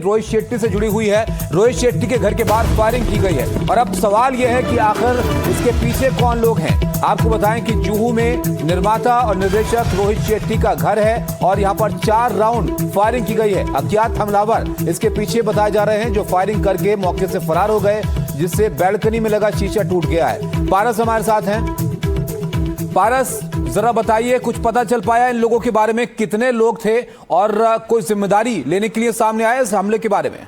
रोहित शेट्टी से जुड़ी हुई है। रोहित शेट्टी के घर के बाहर फायरिंग की गई है और अब सवाल यह है कि आखिर इसके पीछे कौन लोग हैं। आपको बताएं कि जुहू में निर्माता और निर्देशक रोहित शेट्टी का घर है और यहां पर 4 राउंड फायरिंग की गई है। अज्ञात हमलावर इसके पीछे बताए जा रहे हैं, जो फायरिंग करके मौके से फरार हो गए, जिससे बैल्कनी में लगा शीशा टूट गया है। पारस हमारे साथ हैं। पारस, जरा बताइए, कुछ पता चल पाया इन लोगों के बारे में? कितने लोग थे और कोई जिम्मेदारी लेने के लिए सामने आया इस हमले के बारे में?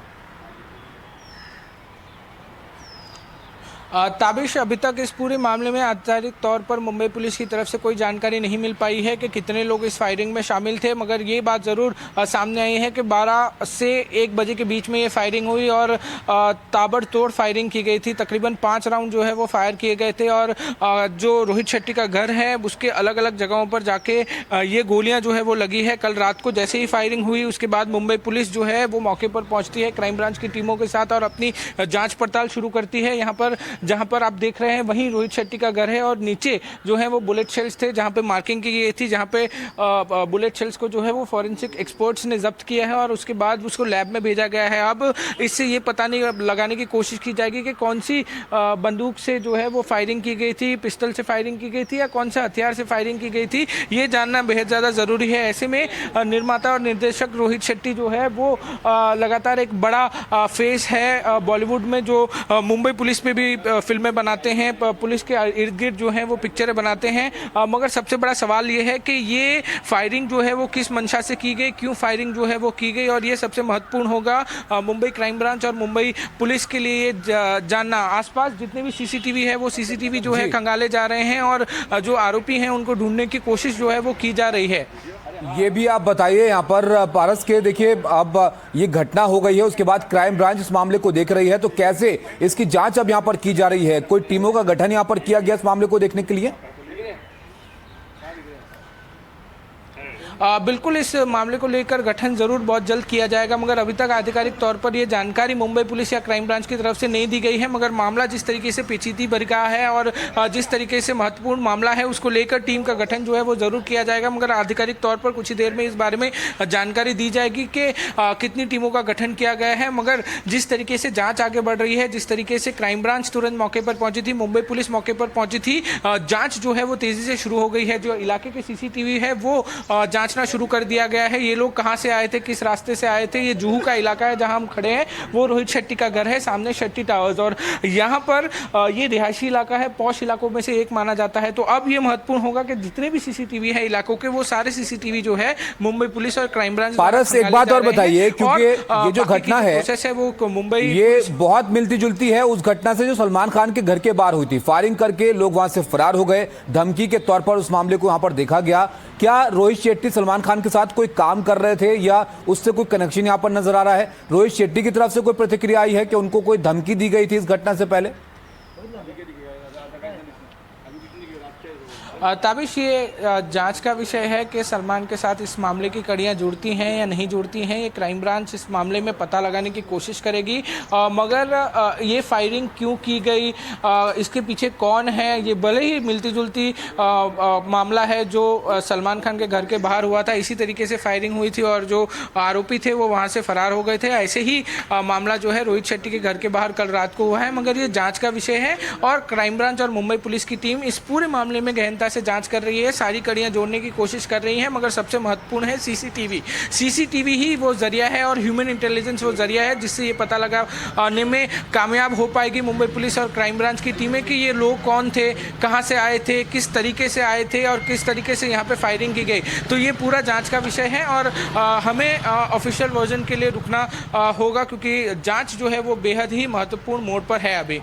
ताबिश, अभी तक इस पूरे मामले में आधिकारिक तौर पर मुंबई पुलिस की तरफ से कोई जानकारी नहीं मिल पाई है कि कितने लोग इस फायरिंग में शामिल थे, मगर ये बात ज़रूर सामने आई है कि 12 से 1 बजे के बीच में ये फायरिंग हुई और ताबड़तोड़ फायरिंग की गई थी। तकरीबन 5 राउंड जो है वो फायर किए गए थे और जो रोहित शेट्टी का घर है उसके अलग अलग जगहों पर जाके ये गोलियाँ जो है वो लगी है। कल रात को जैसे ही फायरिंग हुई उसके बाद मुंबई पुलिस जो है वो मौके पर पहुँचती है क्राइम ब्रांच की टीमों के साथ और अपनी जाँच पड़ताल शुरू करती है। यहाँ पर जहां पर आप देख रहे हैं वहीं रोहित शेट्टी का घर है और नीचे जो है वो बुलेट शेल्स थे जहां पे मार्किंग की गई थी, जहां पे बुलेट शेल्स को जो है वो फॉरेंसिक एक्सपर्ट्स ने जब्त किया है और उसके बाद उसको लैब में भेजा गया है। अब इससे ये पता नहीं लगाने की कोशिश की जाएगी कि कौन सी बंदूक से जो है वो फायरिंग की गई थी, पिस्टल से फायरिंग की गई थी या कौन सा हथियार से फायरिंग की गई थी, ये जानना बेहद ज़्यादा ज़रूरी है। ऐसे में निर्माता और निर्देशक रोहित शेट्टी जो है वो लगातार एक बड़ा फेस है बॉलीवुड में, जो मुंबई पुलिस पे भी फिल्में बनाते हैं, पुलिस के इर्द गिर्द जो है वो पिक्चरें बनाते हैं। मगर सबसे बड़ा सवाल ये है कि ये फायरिंग जो है वो किस मंशा से की गई, क्यों फायरिंग जो है वो की गई, और ये सबसे महत्वपूर्ण होगा मुंबई क्राइम ब्रांच और मुंबई पुलिस के लिए जानना। आसपास जितने भी सीसीटीवी है वो सीसीटीवी जो है खंगाले जा रहे हैं और जो आरोपी हैं उनको ढूंढने की कोशिश जो है वो की जा रही है। ये भी आप बताइए यहाँ पर पारस के, देखिए अब ये घटना हो गई है, उसके बाद क्राइम ब्रांच इस मामले को देख रही है, तो कैसे इसकी जांच अब यहाँ पर की जा रही है? कोई टीमों का गठन यहाँ पर किया गया इस मामले को देखने के लिए? बिल्कुल, इस मामले को लेकर गठन ज़रूर बहुत जल्द किया जाएगा, मगर अभी तक आधिकारिक तौर पर यह जानकारी मुंबई पुलिस या क्राइम ब्रांच की तरफ से नहीं दी गई है। मगर मामला जिस तरीके से पेचीदगी भरा है और जिस तरीके से महत्वपूर्ण मामला है उसको लेकर टीम का गठन जो है वो ज़रूर किया जाएगा। मगर आधिकारिक तौर पर कुछ ही देर में इस बारे में जानकारी दी जाएगी कि कितनी टीमों का गठन किया गया है। मगर जिस तरीके से जाँच आगे बढ़ रही है, जिस तरीके से क्राइम ब्रांच तुरंत मौके पर पहुंची थी, मुंबई पुलिस मौके पर पहुंची थी, जाँच जो है वो तेज़ी से शुरू हो गई है। जो इलाके के सीसीटीवी है वो जाँचना शुरू कर दिया गया है। ये लोग कहां से आए थे, किस रास्ते से आए थे? ये जुहू का इलाका है जहां हम खड़े हैं, वो रोहित शेट्टी का घर है, सामने शेट्टी टावर्स, और यहां पर ये रिहायशी इलाका है, पॉश इलाकों में से एक माना जाता है। तो अब ये महत्वपूर्ण होगा कि जितने भी सीसीटीवी है इलाकों के, वो सारे सीसीटीवी जो है मुंबई पुलिस और क्राइम ब्रांच। पारस, एक बात और बताइए, क्योंकि ये जो घटना है वो मुंबई, ये बहुत मिलती जुलती है उस घटना से जो सलमान खान के घर के बाहर हुई थी। फायरिंग करके लोग वहां से फरार हो गए, धमकी के तौर पर उस मामले को वहां पर देखा गया। क्या रोहित शेट्टी सलमान खान के साथ कोई काम कर रहे थे या उससे कोई कनेक्शन यहां पर नजर आ रहा है? रोहित शेट्टी की तरफ से कोई प्रतिक्रिया आई है कि उनको कोई धमकी दी गई थी इस घटना से पहले? ताबिश, ये जांच का विषय है कि सलमान के साथ इस मामले की कड़ियां जुड़ती हैं या नहीं जुड़ती हैं। ये क्राइम ब्रांच इस मामले में पता लगाने की कोशिश करेगी। मगर ये फायरिंग क्यों की गई, इसके पीछे कौन है, ये भले ही मिलती जुलती मामला है जो सलमान खान के घर के बाहर हुआ था, इसी तरीके से फायरिंग हुई थी और जो आरोपी थे वो वहाँ से फरार हो गए थे। ऐसे ही मामला जो है रोहित शेट्टी के घर के बाहर कल रात को हुआ है। मगर ये जाँच का विषय है और क्राइम ब्रांच और मुंबई पुलिस की टीम इस पूरे मामले में गहनता से जांच कर रही है, सारी कड़ियां जोड़ने की कोशिश कर रही है। मगर सबसे महत्वपूर्ण है सीसीटीवी ही वो जरिया है और ह्यूमन इंटेलिजेंस वो जरिया है जिससे ये पता लगाने में कामयाब हो पाएगी मुंबई पुलिस और क्राइम ब्रांच की टीमें कि ये लोग कौन थे, कहां से आए थे, किस तरीके से आए थे और किस तरीके से यहाँ पे फायरिंग की गई। तो ये पूरा जांच का विषय है और हमें ऑफिशियल वर्जन के लिए रुकना होगा, क्योंकि जांच जो है वो बेहद ही महत्वपूर्ण मोड़ पर है अभी।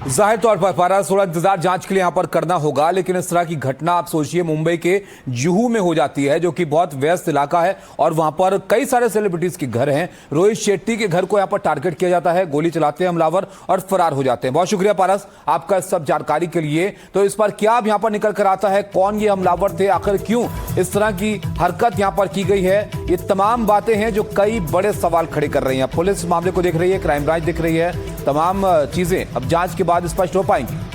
जाहिर तौर पर पारस, थोड़ा इंतजार जांच के लिए यहां पर करना होगा, लेकिन इस तरह की घटना आप सोचिए मुंबई के जुहू में हो जाती है, जो कि बहुत व्यस्त इलाका है और वहां पर कई सारे सेलिब्रिटीज के घर हैं। रोहित शेट्टी के घर को यहां पर टारगेट किया जाता है, गोली चलाते हैं हमलावर और फरार हो जाते हैं। बहुत शुक्रिया पारस आपका इस सब जानकारी के लिए। तो इस पर क्या अब यहां पर निकल कर आता है, कौन ये हमलावर थे, आखिर क्यों इस तरह की हरकत यहां पर की गई है, ये तमाम बातें हैं जो कई बड़े सवाल खड़े कर रही हैं। पुलिस मामले को देख रही है, क्राइम ब्रांच देख रही है, तमाम चीजें अब जांच के बाद स्पष्ट हो पाएंगी।